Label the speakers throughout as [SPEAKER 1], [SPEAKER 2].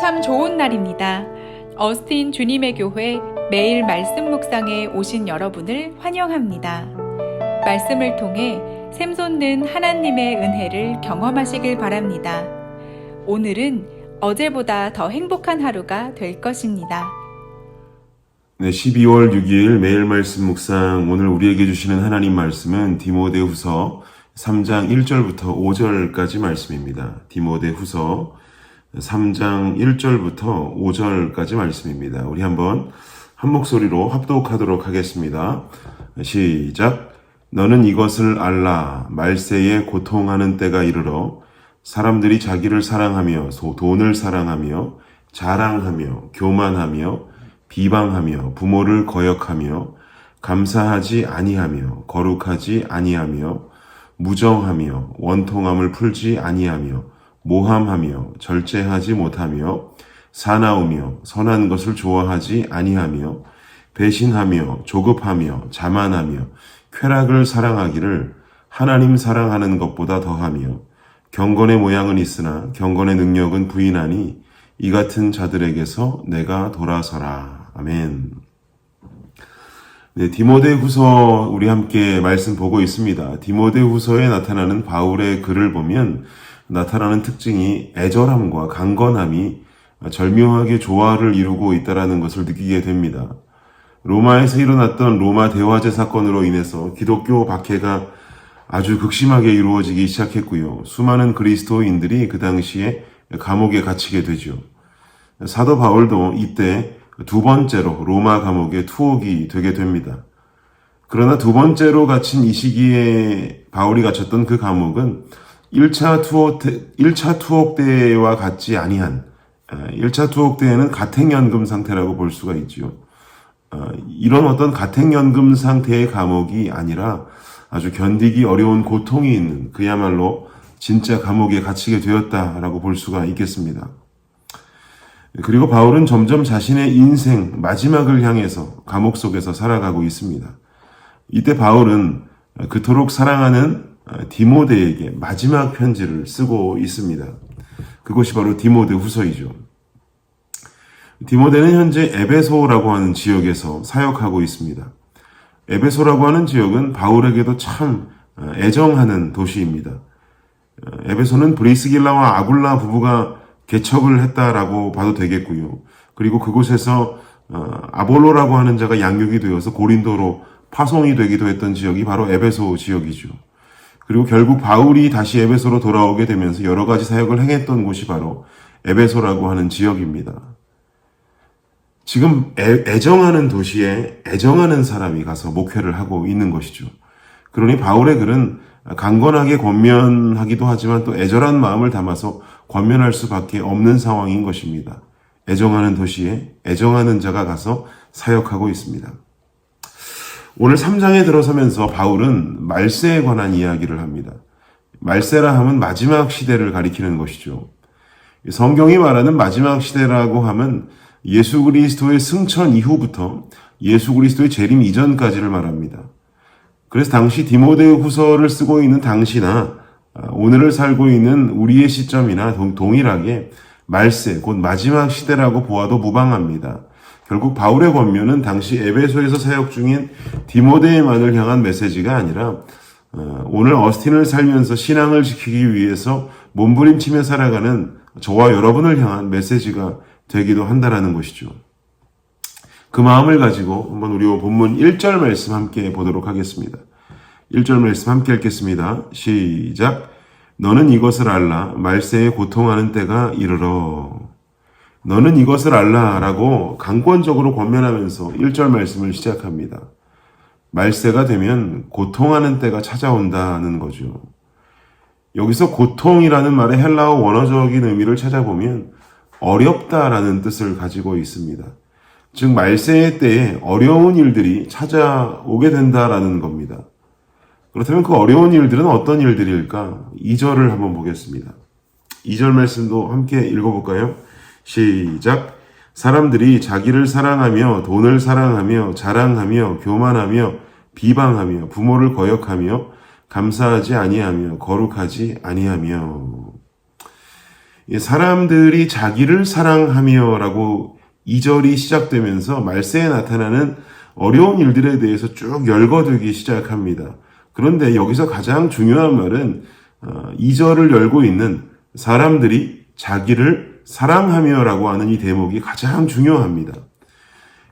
[SPEAKER 1] 참 좋은 날입니다. 어스틴 주님의 교회 매일 말씀 묵상에 오신 여러분을 환영합니다. 말씀을 통해 샘솟는 하나님의 은혜를 경험하시길 바랍니다. 오늘은 어제보다 더 행복한 하루가 될 것입니다.
[SPEAKER 2] 네, 12월 6일 매일 말씀 묵상, 오늘 우리에게 주시는 하나님 말씀은 디모데후서 3장 1절부터 5절까지 말씀입니다. 디모데후서 3장 1절부터 5절까지 말씀입니다. 우리 한번 한 목소리로 합독하도록 하겠습니다. 시작. 너는 이것을 알라. 말세에 고통하는 때가 이르러 사람들이 자기를 사랑하며 돈을 사랑하며 자랑하며 교만하며 비방하며 부모를 거역하며 감사하지 아니하며 거룩하지 아니하며 무정하며 원통함을 풀지 아니하며 모함하며 절제하지 못하며 사나우며 선한 것을 좋아하지 아니하며 배신하며 조급하며 자만하며 쾌락을 사랑하기를 하나님 사랑하는 것보다 더하며 경건의 모양은 있으나 경건의 능력은 부인하니 이 같은 자들에게서 내가 돌아서라. 아멘. 네, 디모데후서 우리 함께 말씀 보고 있습니다. 디모데후서에 나타나는 바울의 글을 보면 나타나는 특징이 애절함과 강건함이 절묘하게 조화를 이루고 있다는 것을 느끼게 됩니다. 로마에서 일어났던 로마 대화제 사건으로 인해서 기독교 박해가 아주 극심하게 이루어지기 시작했고요. 수많은 그리스도인들이 그 당시에 감옥에 갇히게 되죠. 사도 바울도 이때 두 번째로 로마 감옥에 투옥이 되게 됩니다. 그러나 두 번째로 갇힌 이 시기에 바울이 갇혔던 그 감옥은 1차 투옥 때와 같지 아니한 1차 투옥 때에는 가택연금 상태라고 볼 수가 있지요. 이런 어떤 가택연금 상태의 감옥이 아니라 아주 견디기 어려운 고통이 있는 그야말로 진짜 감옥에 갇히게 되었다라고 볼 수가 있겠습니다. 그리고 바울은 점점 자신의 인생 마지막을 향해서 감옥 속에서 살아가고 있습니다. 이때 바울은 그토록 사랑하는 디모데에게 마지막 편지를 쓰고 있습니다. 그것이 바로 디모데후서이죠. 디모데는 현재 에베소라고 하는 지역에서 사역하고 있습니다. 에베소라고 하는 지역은 바울에게도 참 애정하는 도시입니다. 에베소는 브리스길라와 아굴라 부부가 개척을 했다라고 봐도 되겠고요. 그리고 그곳에서 아볼로라고 하는 자가 양육이 되어서 고린도로 파송이 되기도 했던 지역이 바로 에베소 지역이죠. 그리고 결국 바울이 다시 에베소로 돌아오게 되면서 여러 가지 사역을 행했던 곳이 바로 에베소라고 하는 지역입니다. 지금 애정하는 도시에 애정하는 사람이 가서 목회를 하고 있는 것이죠. 그러니 바울의 글은 강건하게 권면하기도 하지만 또 애절한 마음을 담아서 권면할 수밖에 없는 상황인 것입니다. 애정하는 도시에 애정하는 자가 가서 사역하고 있습니다. 오늘 3장에 들어서면서 바울은 말세에 관한 이야기를 합니다. 말세라 하면 마지막 시대를 가리키는 것이죠. 성경이 말하는 마지막 시대라고 하면 예수 그리스도의 승천 이후부터 예수 그리스도의 재림 이전까지를 말합니다. 그래서 당시 디모데후서를 쓰고 있는 당시나 오늘을 살고 있는 우리의 시점이나 동일하게 말세, 곧 마지막 시대라고 보아도 무방합니다. 결국 바울의 권면은 당시 에베소에서 사역 중인 디모데만을 향한 메시지가 아니라 오늘 어스틴을 살면서 신앙을 지키기 위해서 몸부림치며 살아가는 저와 여러분을 향한 메시지가 되기도 한다라는 것이죠. 그 마음을 가지고 한번 우리 본문 1절 말씀 함께 보도록 하겠습니다. 1절 말씀 함께 읽겠습니다. 시작. 너는 이것을 알라. 말세에 고통하는 때가 이르러. 너는 이것을 알라라고 강권적으로 권면하면서 1절 말씀을 시작합니다. 말세가 되면 고통하는 때가 찾아온다는 거죠. 여기서 고통이라는 말의 헬라어 원어적인 의미를 찾아보면 어렵다라는 뜻을 가지고 있습니다. 즉 말세의 때에 어려운 일들이 찾아오게 된다라는 겁니다. 그렇다면 그 어려운 일들은 어떤 일들일까? 2절을 한번 보겠습니다. 2절 말씀도 함께 읽어볼까요? 시작. 사람들이 자기를 사랑하며 돈을 사랑하며 자랑하며 교만하며 비방하며 부모를 거역하며 감사하지 아니하며 거룩하지 아니하며. 사람들이 자기를 사랑하며라고 2절이 시작되면서 말세에 나타나는 어려운 일들에 대해서 쭉 열거되기 시작합니다. 그런데 여기서 가장 중요한 말은 2절을 열고 있는 사람들이 자기를 사랑하며라고 하는 이 대목이 가장 중요합니다.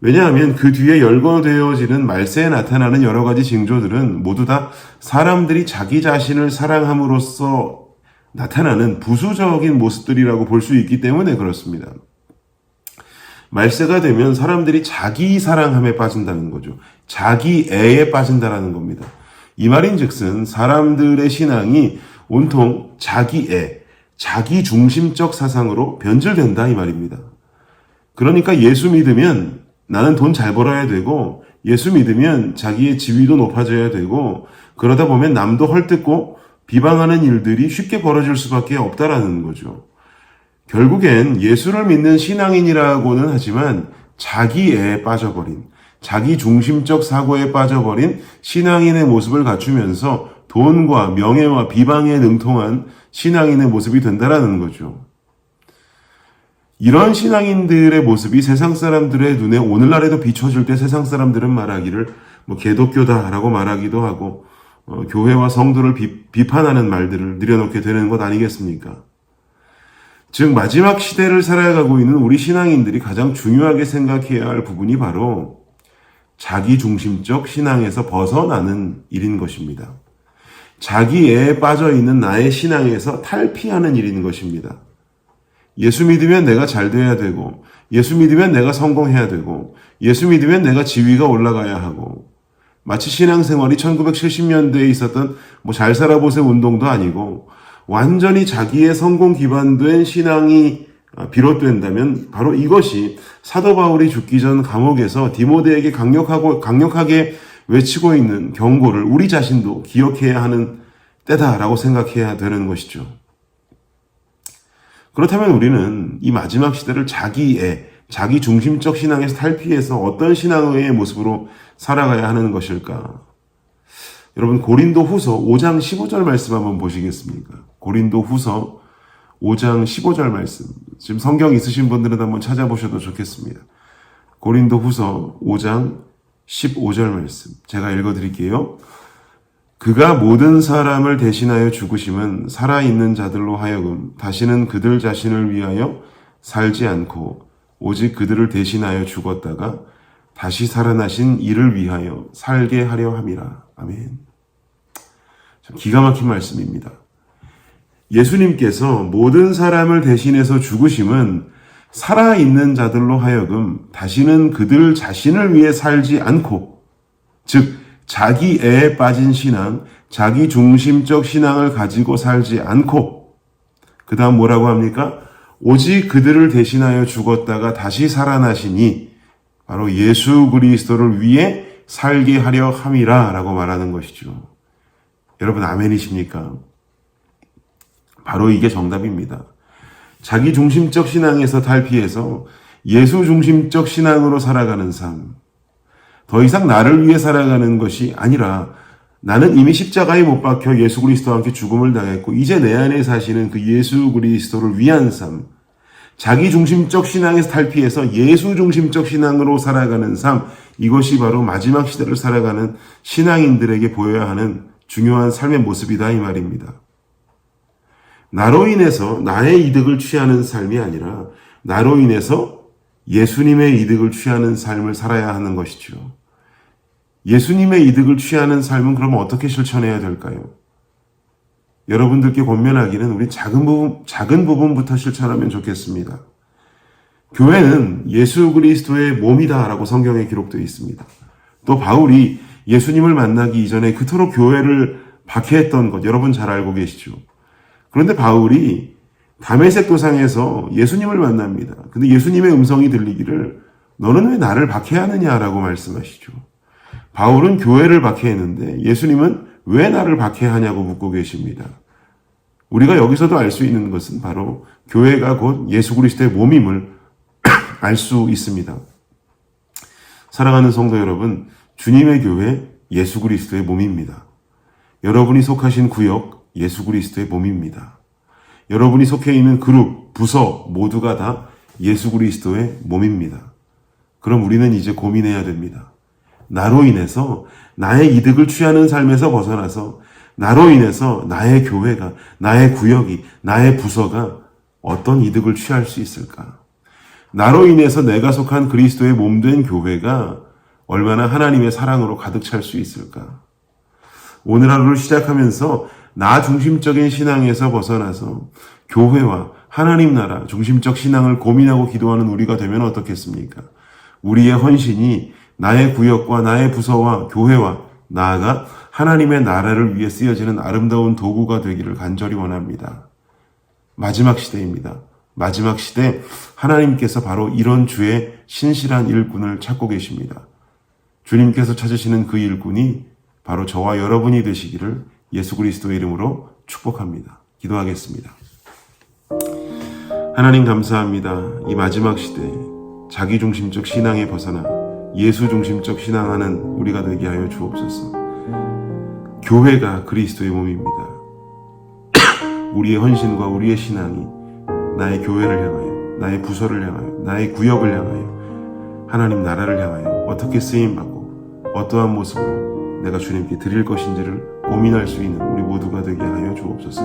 [SPEAKER 2] 왜냐하면 그 뒤에 열거되어지는 말세에 나타나는 여러 가지 징조들은 모두 다 사람들이 자기 자신을 사랑함으로써 나타나는 부수적인 모습들이라고 볼 수 있기 때문에 그렇습니다. 말세가 되면 사람들이 자기 사랑함에 빠진다는 거죠. 자기애에 빠진다는 겁니다. 이 말인즉슨 사람들의 신앙이 온통 자기애, 자기중심적 사상으로 변질된다 이 말입니다. 그러니까 예수 믿으면 나는 돈 잘 벌어야 되고, 예수 믿으면 자기의 지위도 높아져야 되고, 그러다 보면 남도 헐뜯고 비방하는 일들이 쉽게 벌어질 수밖에 없다라는 거죠. 결국엔 예수를 믿는 신앙인이라고는 하지만 자기애에 빠져버린, 자기 중심적 사고에 빠져버린 신앙인의 모습을 갖추면서 돈과 명예와 비방에 능통한 신앙인의 모습이 된다라는 거죠. 이런 신앙인들의 모습이 세상 사람들의 눈에 오늘날에도 비춰질 때 세상 사람들은 말하기를 개독교다라고 말하기도 하고 교회와 성도를 비판하는 말들을 늘여놓게 되는 것 아니겠습니까? 즉 마지막 시대를 살아가고 있는 우리 신앙인들이 가장 중요하게 생각해야 할 부분이 바로 자기중심적 신앙에서 벗어나는 일인 것입니다. 자기애에 빠져있는 나의 신앙에서 탈피하는 일인 것입니다. 예수 믿으면 내가 잘 돼야 되고, 예수 믿으면 내가 성공해야 되고, 예수 믿으면 내가 지위가 올라가야 하고, 마치 신앙생활이 1970년대에 있었던 잘 살아보세요 운동도 아니고 완전히 자기의 성공 기반된 신앙이 비롯된다면 바로 이것이 사도 바울이 죽기 전 감옥에서 디모데에게 강력하게 외치고 있는 경고를 우리 자신도 기억해야 하는 때다라고 생각해야 되는 것이죠. 그렇다면 우리는 이 마지막 시대를 자기 중심적 신앙에서 탈피해서 어떤 신앙의 모습으로 살아가야 하는 것일까? 여러분 고린도 후서 5장 15절 말씀 한번 보시겠습니까? 고린도 후서 5장 15절 말씀. 지금 성경 있으신 분들은 한번 찾아보셔도 좋겠습니다. 고린도 후서 5장 15절 말씀. 제가 읽어드릴게요. 그가 모든 사람을 대신하여 죽으심은 살아있는 자들로 하여금 다시는 그들 자신을 위하여 살지 않고 오직 그들을 대신하여 죽었다가 다시 살아나신 이를 위하여 살게 하려 함이라. 아멘. 참 기가 막힌 말씀입니다. 예수님께서 모든 사람을 대신해서 죽으심은 살아있는 자들로 하여금 다시는 그들 자신을 위해 살지 않고, 즉 자기애에 빠진 신앙, 자기 중심적 신앙을 가지고 살지 않고, 그 다음 뭐라고 합니까? 오직 그들을 대신하여 죽었다가 다시 살아나시니 바로 예수 그리스도를 위해 살게 하려 함이라 라고 말하는 것이죠. 여러분 아멘이십니까? 바로 이게 정답입니다. 자기 중심적 신앙에서 탈피해서 예수 중심적 신앙으로 살아가는 삶. 더 이상 나를 위해 살아가는 것이 아니라 나는 이미 십자가에 못 박혀 예수 그리스도와 함께 죽음을 당했고 이제 내 안에 사시는 그 예수 그리스도를 위한 삶. 자기 중심적 신앙에서 탈피해서 예수 중심적 신앙으로 살아가는 삶. 이것이 바로 마지막 시대를 살아가는 신앙인들에게 보여야 하는 중요한 삶의 모습이다 이 말입니다. 나로 인해서 나의 이득을 취하는 삶이 아니라 나로 인해서 예수님의 이득을 취하는 삶을 살아야 하는 것이죠. 예수님의 이득을 취하는 삶은 그러면 어떻게 실천해야 될까요? 여러분들께 권면하기는 우리 작은 부분부터 실천하면 좋겠습니다. 교회는 예수 그리스도의 몸이다라고 성경에 기록되어 있습니다. 또 바울이 예수님을 만나기 이전에 그토록 교회를 박해했던 것 여러분 잘 알고 계시죠? 그런데 바울이 다메섹 도상에서 예수님을 만납니다. 근데 예수님의 음성이 들리기를 너는 왜 나를 박해하느냐라고 말씀하시죠. 바울은 교회를 박해했는데 예수님은 왜 나를 박해하냐고 묻고 계십니다. 우리가 여기서도 알 수 있는 것은 바로 교회가 곧 예수 그리스도의 몸임을 알 수 있습니다. 사랑하는 성도 여러분, 주님의 교회 예수 그리스도의 몸입니다. 여러분이 속하신 구역 예수 그리스도의 몸입니다. 여러분이 속해 있는 그룹, 부서 모두가 다 예수 그리스도의 몸입니다. 그럼 우리는 이제 고민해야 됩니다. 나로 인해서 나의 이득을 취하는 삶에서 벗어나서 나로 인해서 나의 교회가, 나의 구역이, 나의 부서가 어떤 이득을 취할 수 있을까? 나로 인해서 내가 속한 그리스도의 몸된 교회가 얼마나 하나님의 사랑으로 가득 찰 수 있을까? 오늘 하루를 시작하면서 나 중심적인 신앙에서 벗어나서 교회와 하나님 나라 중심적 신앙을 고민하고 기도하는 우리가 되면 어떻겠습니까? 우리의 헌신이 나의 구역과 나의 부서와 교회와 나아가 하나님의 나라를 위해 쓰여지는 아름다운 도구가 되기를 간절히 원합니다. 마지막 시대입니다. 마지막 시대 하나님께서 바로 이런 주의 신실한 일꾼을 찾고 계십니다. 주님께서 찾으시는 그 일꾼이 바로 저와 여러분이 되시기를 예수 그리스도의 이름으로 축복합니다. 기도하겠습니다. 하나님 감사합니다. 이 마지막 시대에 자기중심적 신앙에 벗어나 예수중심적 신앙하는 우리가 되게 하여 주옵소서. 교회가 그리스도의 몸입니다. 우리의 헌신과 우리의 신앙이 나의 교회를 향하여, 나의 부서를 향하여, 나의 구역을 향하여, 하나님 나라를 향하여 어떻게 쓰임받고 어떠한 모습으로 내가 주님께 드릴 것인지를 고민할 수 있는 우리 모두가 되게 하여 주옵소서.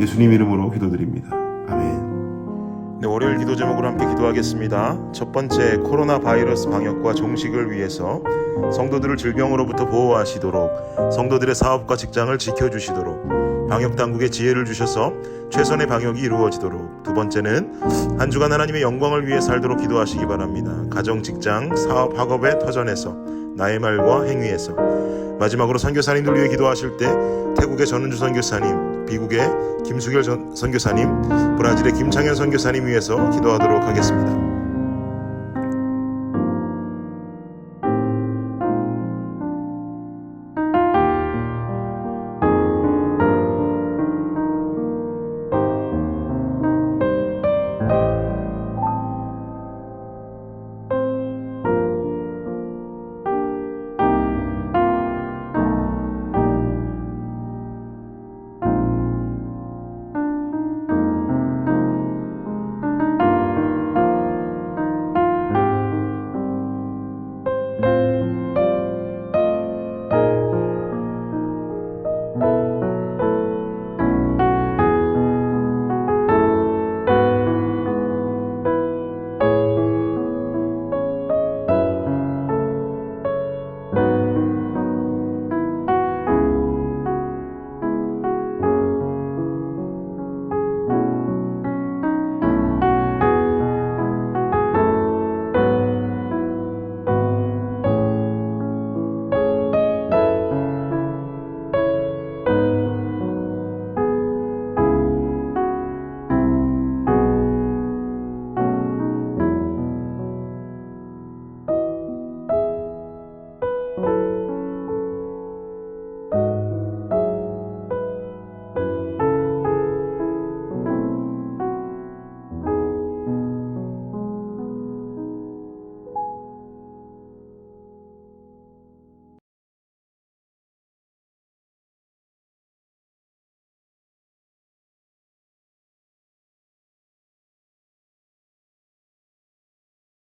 [SPEAKER 2] 예수님 이름으로 기도드립니다. 아멘.
[SPEAKER 3] 네, 월요일 기도 제목으로 함께 기도하겠습니다. 첫 번째, 코로나 바이러스 방역과 종식을 위해서 성도들을 질병으로부터 보호하시도록, 성도들의 사업과 직장을 지켜주시도록 방역 당국에 지혜를 주셔서 최선의 방역이 이루어지도록. 두 번째는 한 주간 하나님의 영광을 위해 살도록 기도하시기 바랍니다. 가정, 직장, 사업, 학업의 터전에서, 나의 말과 행위에서. 마지막으로 선교사님들 위해 기도하실 때 태국의 전은주 선교사님, 미국의 김수결 선교사님, 브라질의 김창현 선교사님 위해서 기도하도록 하겠습니다.